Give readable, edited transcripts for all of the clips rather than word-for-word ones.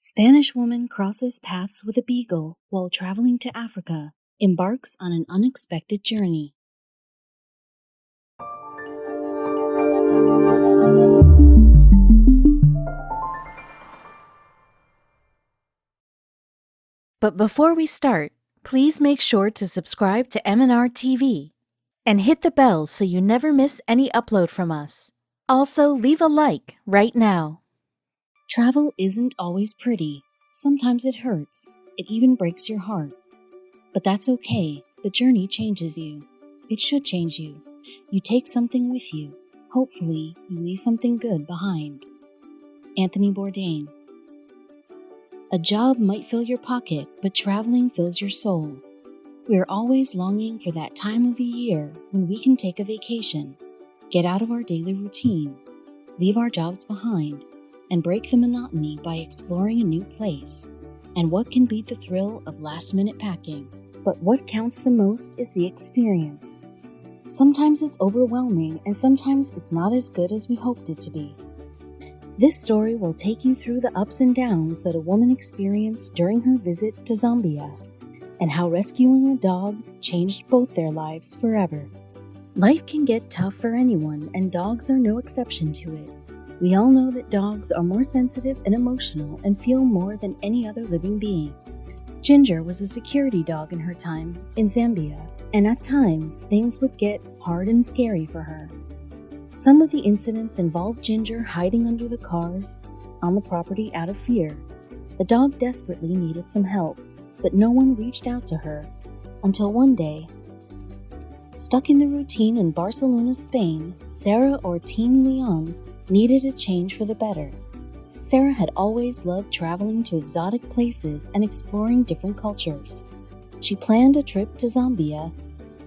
Spanish woman crosses paths with a beagle while traveling to Africa, embarks on an unexpected journey. But before we start, please make sure to subscribe to m&rtv and hit the bell so you never miss any upload from us. Also, leave a like right now. Travel isn't always pretty. Sometimes it hurts. It even breaks your heart. But that's okay. The journey changes you. It should change you. You take something with you. Hopefully, you leave something good behind. Anthony Bourdain. A job might fill your pocket, but traveling fills your soul. We are always longing for that time of the year when we can take a vacation, get out of our daily routine, leave our jobs behind, and break the monotony by exploring a new place. And what can beat the thrill of last-minute packing? But what counts the most is the experience. Sometimes it's overwhelming, and sometimes it's not as good as we hoped it to be. This story will take you through the ups and downs that a woman experienced during her visit to Zambia, and how rescuing a dog changed both their lives forever. Life can get tough for anyone, and dogs are no exception to it. We all know that dogs are more sensitive and emotional and feel more than any other living being. Ginger was a security dog in her time in Zambia, and at times things would get hard and scary for her. Some of the incidents involved Ginger hiding under the cars on the property out of fear. The dog desperately needed some help, but no one reached out to her until one day. Stuck in the routine in Barcelona, Spain, Sarah or Teen Leon needed a change for the better. Sarah had always loved traveling to exotic places and exploring different cultures. She planned a trip to Zambia,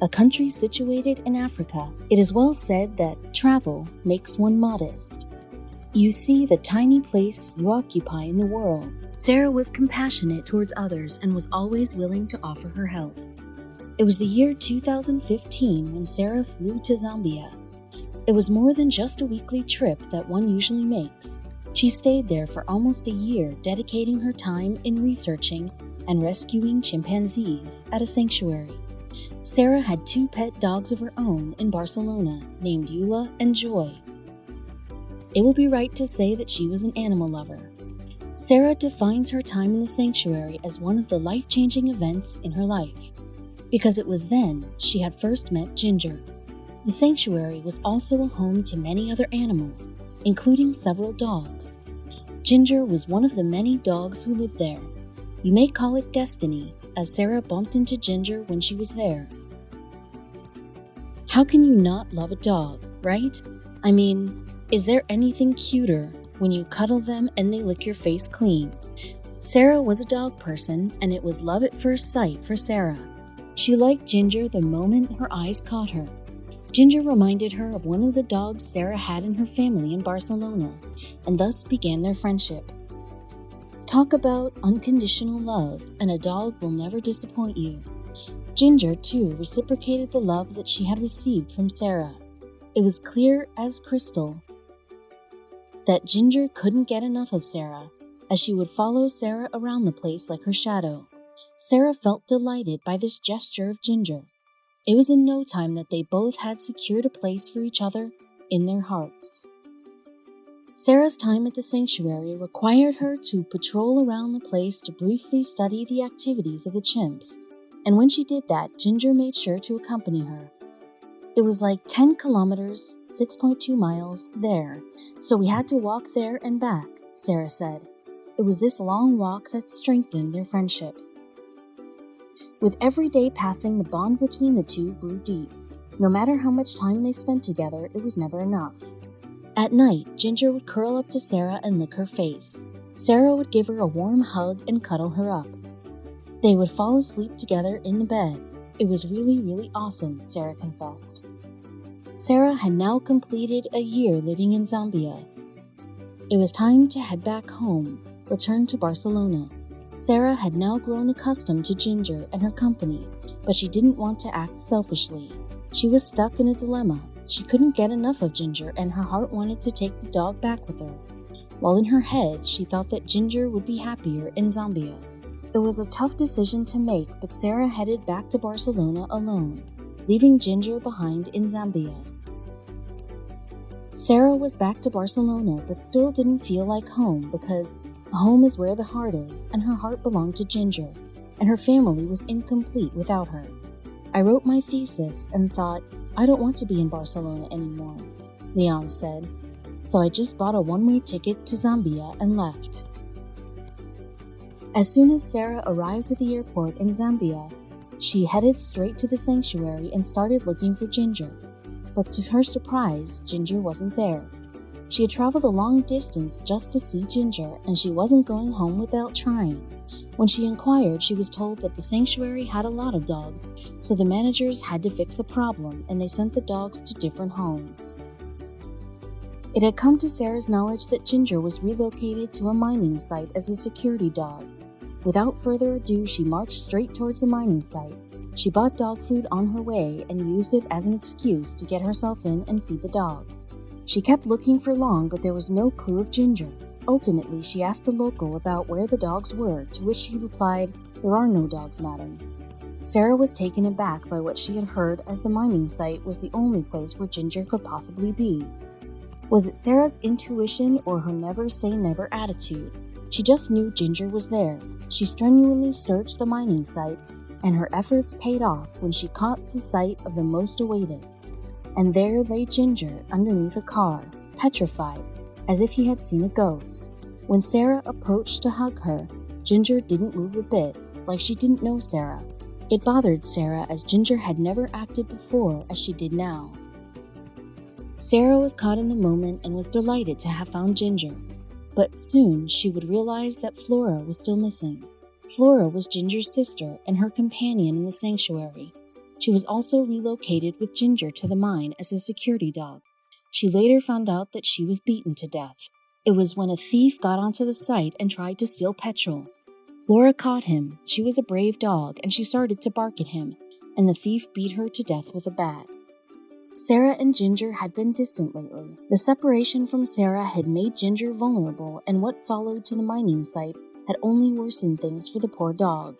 a country situated in Africa. It is well said that travel makes one modest. You see the tiny place you occupy in the world. Sarah was compassionate towards others and was always willing to offer her help. It was the year 2015 when Sarah flew to Zambia. It was more than just a weekly trip that one usually makes. She stayed there for almost a year, dedicating her time in researching and rescuing chimpanzees at a sanctuary. Sarah had 2 pet dogs of her own in Barcelona, named Eula and Joy. It will be right to say that she was an animal lover. Sarah defines her time in the sanctuary as one of the life-changing events in her life, because it was then she had first met Ginger. The sanctuary was also a home to many other animals, including several dogs. Ginger was one of the many dogs who lived there. You may call it destiny, as Sarah bumped into Ginger when she was there. How can you not love a dog, right? I mean, is there anything cuter when you cuddle them and they lick your face clean? Sarah was a dog person, and it was love at first sight for Sarah. She liked Ginger the moment her eyes caught her. Ginger reminded her of one of the dogs Sarah had in her family in Barcelona, and thus began their friendship. Talk about unconditional love, and a dog will never disappoint you. Ginger, too, reciprocated the love that she had received from Sarah. It was clear as crystal that Ginger couldn't get enough of Sarah, as she would follow Sarah around the place like her shadow. Sarah felt delighted by this gesture of Ginger. It was in no time that they both had secured a place for each other in their hearts. Sarah's time at the sanctuary required her to patrol around the place to briefly study the activities of the chimps, and when she did that, Ginger made sure to accompany her. It was like 10 kilometers, 6.2 miles, there, so we had to walk there and back, Sarah said. It was this long walk that strengthened their friendship. With every day passing, the bond between the two grew deep. No matter how much time they spent together, it was never enough. At night, Ginger would curl up to Sarah and lick her face. Sarah would give her a warm hug and cuddle her up. They would fall asleep together in the bed. It was really, really awesome, Sarah confessed. Sarah had now completed a year living in Zambia. It was time to head back home, return to Barcelona. Sarah had now grown accustomed to Ginger and her company, but she didn't want to act selfishly. She was stuck in a dilemma. She couldn't get enough of Ginger, and her heart wanted to take the dog back with her. while in her head she thought that Ginger would be happier in Zambia. It was a tough decision to make, but Sarah headed back to Barcelona alone, leaving Ginger behind in Zambia. Sarah was back to Barcelona but still didn't feel like home because home is where the heart is, and her heart belonged to Ginger, and her family was incomplete without her. I wrote my thesis and thought, I don't want to be in Barcelona anymore, Leon said, so I just bought a one-way ticket to Zambia and left. As soon as Sarah arrived at the airport in Zambia, she headed straight to the sanctuary and started looking for Ginger. But to her surprise, Ginger wasn't there. She had traveled a long distance just to see Ginger, and she wasn't going home without trying. When she inquired, she was told that the sanctuary had a lot of dogs, so the managers had to fix the problem, and they sent the dogs to different homes. It had come to Sarah's knowledge that Ginger was relocated to a mining site as a security dog. Without further ado, she marched straight towards the mining site. She bought dog food on her way and used it as an excuse to get herself in and feed the dogs. She kept looking for long, but there was no clue of Ginger. Ultimately, she asked a local about where the dogs were, to which he replied, "There are no dogs, madam." Sarah was taken aback by what she had heard, as the mining site was the only place where Ginger could possibly be. Was it Sarah's intuition or her never-say-never attitude? She just knew Ginger was there. She strenuously searched the mining site, and her efforts paid off when she caught the sight of the most awaited. And there lay Ginger underneath a car, petrified, as if he had seen a ghost. When Sarah approached to hug her, Ginger didn't move a bit, like she didn't know Sarah. It bothered Sarah, as Ginger had never acted before as she did now. Sarah was caught in the moment and was delighted to have found Ginger. But soon she would realize that Flora was still missing. Flora was Ginger's sister and her companion in the sanctuary. She was also relocated with Ginger to the mine as a security dog. She later found out that she was beaten to death. It was when a thief got onto the site and tried to steal petrol. Flora caught him. She was a brave dog, and she started to bark at him, and the thief beat her to death with a bat. Sarah and Ginger had been distant lately. The separation from Sarah had made Ginger vulnerable, and what followed to the mining site had only worsened things for the poor dog.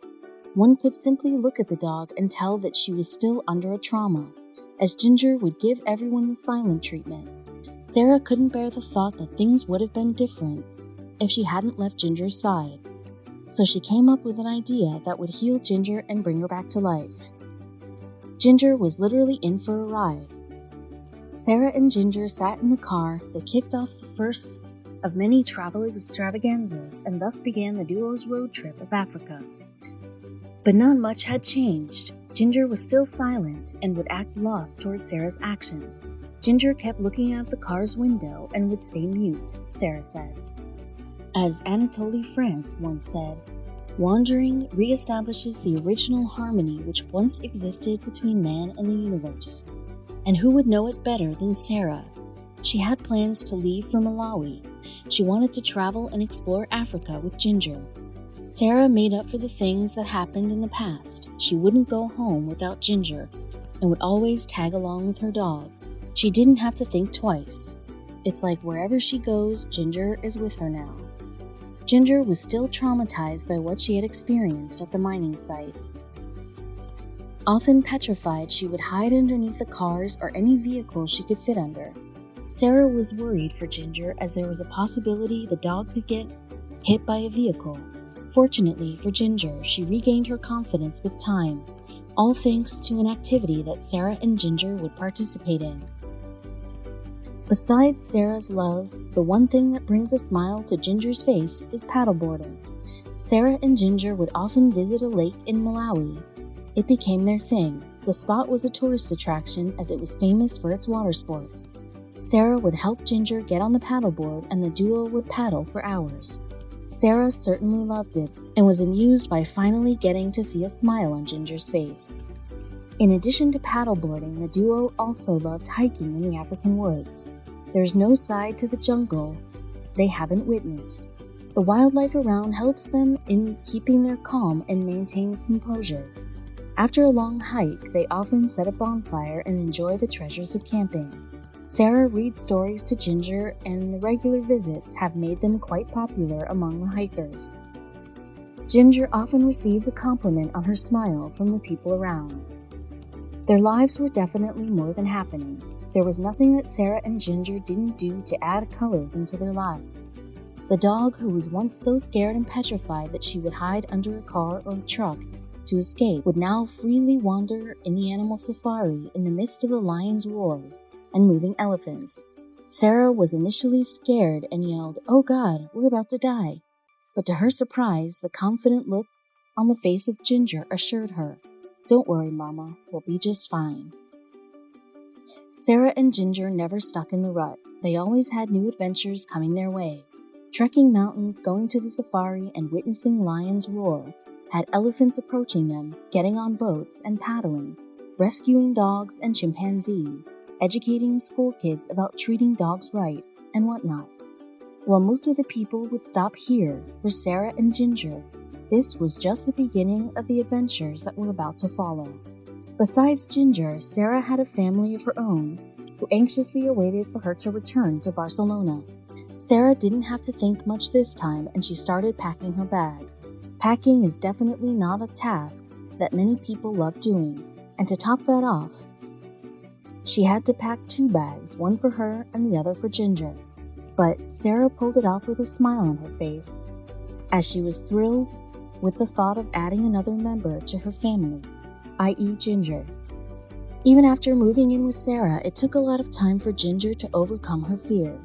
One could simply look at the dog and tell that she was still under a trauma, as Ginger would give everyone the silent treatment. Sarah couldn't bear the thought that things would have been different if she hadn't left Ginger's side. So she came up with an idea that would heal Ginger and bring her back to life. Ginger was literally in for a ride. Sarah and Ginger sat in the car that kicked off the first of many travel extravaganzas, and thus began the duo's road trip of Africa. But not much had changed. Ginger was still silent and would act lost toward Sarah's actions. Ginger kept looking out the car's window and would stay mute, Sarah said. As Anatole France once said, "Wandering reestablishes the original harmony which once existed between man and the universe." And who would know it better than Sarah? She had plans to leave for Malawi. She wanted to travel and explore Africa with Ginger. Sarah made up for the things that happened in the past. She wouldn't go home without Ginger and would always tag along with her dog. She didn't have to think twice. It's like wherever she goes, Ginger is with her now. Ginger was still traumatized by what she had experienced at the mining site. Often petrified, she would hide underneath the cars or any vehicle she could fit under. Sarah was worried for Ginger, as there was a possibility the dog could get hit by a vehicle. Fortunately for Ginger, she regained her confidence with time, all thanks to an activity that Sarah and Ginger would participate in. Besides Sarah's love, the one thing that brings a smile to Ginger's face is paddleboarding. Sarah and Ginger would often visit a lake in Malawi. It became their thing. The spot was a tourist attraction, as it was famous for its water sports. Sarah would help Ginger get on the paddleboard, and the duo would paddle for hours. Sarah certainly loved it and was amused by finally getting to see a smile on Ginger's face. In addition to paddleboarding, the duo also loved hiking in the African woods. There's no side to the jungle they haven't witnessed. The wildlife around helps them in keeping their calm and maintain composure. After a long hike, they often set a bonfire and enjoy the treasures of camping. Sarah reads stories to Ginger, and the regular visits have made them quite popular among the hikers. Ginger often receives a compliment on her smile from the people around. Their lives were definitely more than happening. There was nothing that Sarah and Ginger didn't do to add colors into their lives. The dog, who was once so scared and petrified that she would hide under a car or a truck to escape, would now freely wander in the animal safari in the midst of the lion's roars and moving elephants. Sarah was initially scared and yelled, "Oh God, we're about to die." But to her surprise, the confident look on the face of Ginger assured her, "Don't worry, Mama, we'll be just fine." Sarah and Ginger never stuck in the rut. They always had new adventures coming their way. Trekking mountains, going to the safari, and witnessing lions roar, had elephants approaching them, getting on boats and paddling, rescuing dogs and chimpanzees, educating school kids about treating dogs right, and whatnot. While most of the people would stop here, for Sarah and Ginger, this was just the beginning of the adventures that were about to follow. Besides Ginger, Sarah had a family of her own, who anxiously awaited for her to return to Barcelona. Sarah didn't have to think much this time, and she started packing her bag. Packing is definitely not a task that many people love doing, and to top that off, she had to pack 2 bags, one for her and the other for Ginger. But Sarah pulled it off with a smile on her face, as she was thrilled with the thought of adding another member to her family, i.e. Ginger. Even after moving in with Sarah, it took a lot of time for Ginger to overcome her fear.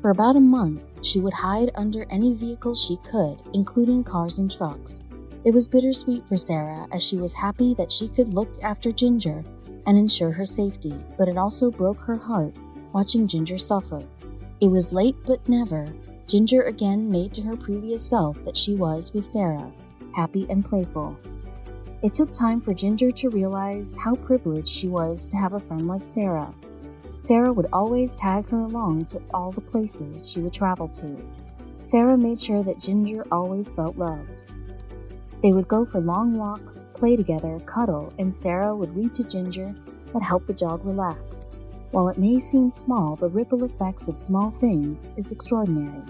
For about a month, she would hide under any vehicle she could, including cars and trucks. It was bittersweet for Sarah, as she was happy that she could look after Ginger and ensure her safety, but it also broke her heart watching Ginger suffer. It was late but never. Ginger again made to her previous self that she was with Sarah, happy and playful. It took time for Ginger to realize how privileged she was to have a friend like Sarah. Sarah would always tag her along to all the places she would travel to. Sarah made sure that Ginger always felt loved. They would go for long walks, play together, cuddle, and Sarah would read to Ginger that helped the dog relax. While it may seem small, the ripple effects of small things is extraordinary.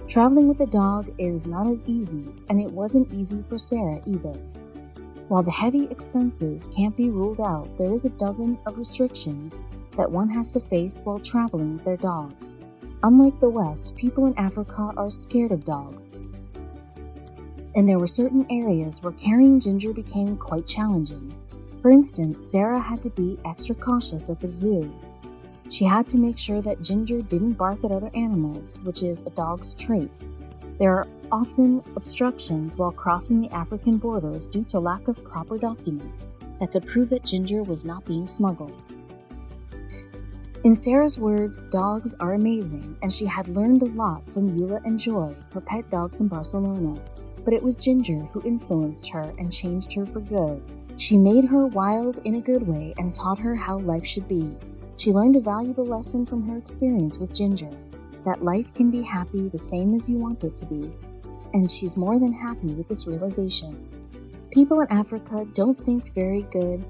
Traveling with a dog is not as easy, and it wasn't easy for Sarah either. While the heavy expenses can't be ruled out, there is a dozen of restrictions that one has to face while traveling with their dogs. Unlike the West, people in Africa are scared of dogs, and there were certain areas where carrying Ginger became quite challenging. For instance, Sarah had to be extra cautious at the zoo. She had to make sure that Ginger didn't bark at other animals, which is a dog's trait. There are often obstructions while crossing the African borders due to lack of proper documents that could prove that Ginger was not being smuggled. In Sarah's words, dogs are amazing, and she had learned a lot from Eula and Joy, her pet dogs in Barcelona. But it was Ginger who influenced her and changed her for good. She made her wild in a good way and taught her how life should be. She learned a valuable lesson from her experience with Ginger, that life can be happy the same as you want it to be, and she's more than happy with this realization. People in Africa don't think very good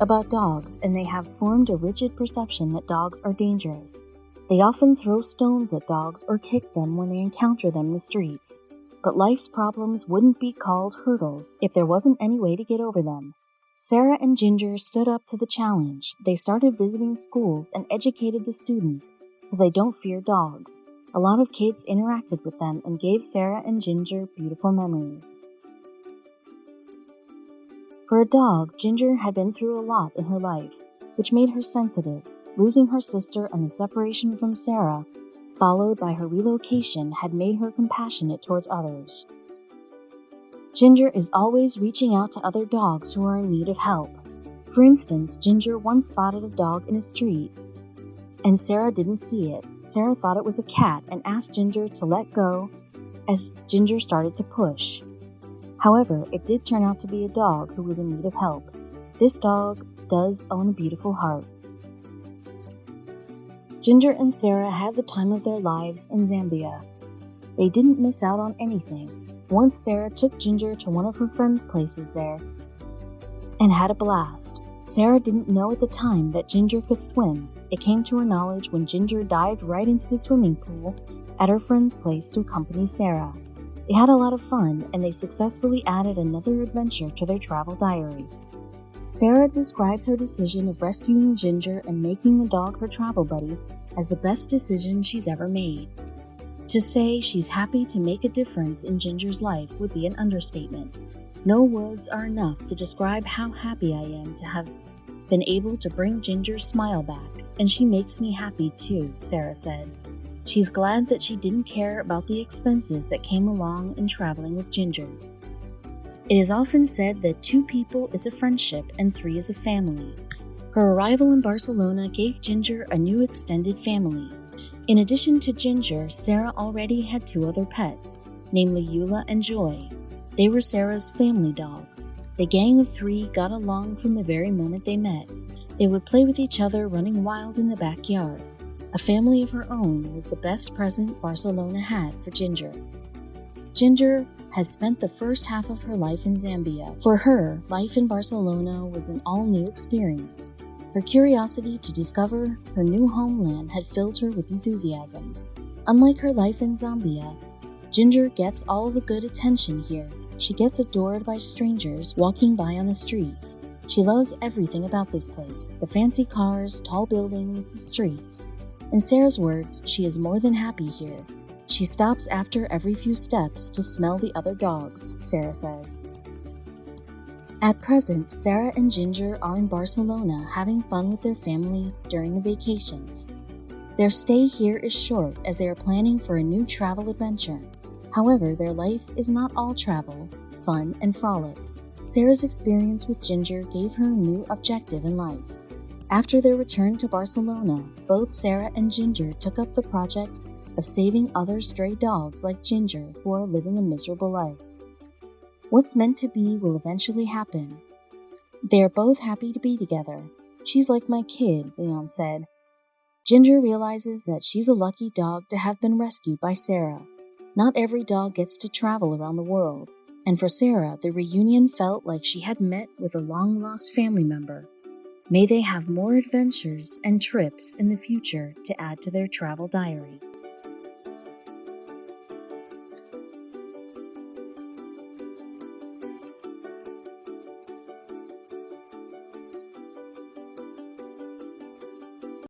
about dogs, and they have formed a rigid perception that dogs are dangerous. They often throw stones at dogs or kick them when they encounter them in the streets. But life's problems wouldn't be called hurdles if there wasn't any way to get over them. Sarah and Ginger stood up to the challenge. They started visiting schools and educated the students so they don't fear dogs. A lot of kids interacted with them and gave Sarah and Ginger beautiful memories. For a dog, Ginger had been through a lot in her life, which made her sensitive. Losing her sister and the separation from Sarah, followed by her relocation, had made her compassionate towards others. Ginger is always reaching out to other dogs who are in need of help. For instance, Ginger once spotted a dog in a street, and Sarah didn't see it. Sarah thought it was a cat and asked Ginger to let go as Ginger started to push. However, it did turn out to be a dog who was in need of help. This dog does own a beautiful heart. Ginger and Sarah had the time of their lives in Zambia. They didn't miss out on anything. Once Sarah took Ginger to one of her friends' places there and had a blast. Sarah didn't know at the time that Ginger could swim. It came to her knowledge when Ginger dived right into the swimming pool at her friend's place to accompany Sarah. They had a lot of fun, and they successfully added another adventure to their travel diary. Sarah describes her decision of rescuing Ginger and making the dog her travel buddy as the best decision she's ever made. To say she's happy to make a difference in Ginger's life would be an understatement. No words are enough to describe how happy I am to have been able to bring Ginger's smile back, and she makes me happy too, Sarah said. She's glad that she didn't care about the expenses that came along in traveling with Ginger. It is often said that 2 people is a friendship and 3 is a family. Her arrival in Barcelona gave Ginger a new extended family. In addition to Ginger, Sarah already had 2 other pets, namely Eula and Joy. They were Sarah's family dogs. The gang of 3 got along from the very moment they met. They would play with each other, running wild in the backyard. A family of her own was the best present Barcelona had for Ginger. Ginger has spent the first half of her life in Zambia. For her, life in Barcelona was an all-new experience. Her curiosity to discover her new homeland had filled her with enthusiasm. Unlike her life in Zambia, Ginger gets all the good attention here. She gets adored by strangers walking by on the streets. She loves everything about this place, the fancy cars, tall buildings, the streets. In Sarah's words, she is more than happy here. She stops after every few steps to smell the other dogs, Sarah says. At present, Sarah and Ginger are in Barcelona having fun with their family during the vacations. Their stay here is short as they are planning for a new travel adventure. However, their life is not all travel, fun, and frolic. Sarah's experience with Ginger gave her a new objective in life. After their return to Barcelona, both Sarah and Ginger took up the project of saving other stray dogs like Ginger who are living a miserable life. What's meant to be will eventually happen. They are both happy to be together. She's like my kid, Leon said. Ginger realizes that she's a lucky dog to have been rescued by Sarah. Not every dog gets to travel around the world, and for Sarah, the reunion felt like she had met with a long-lost family member. May they have more adventures and trips in the future to add to their travel diary.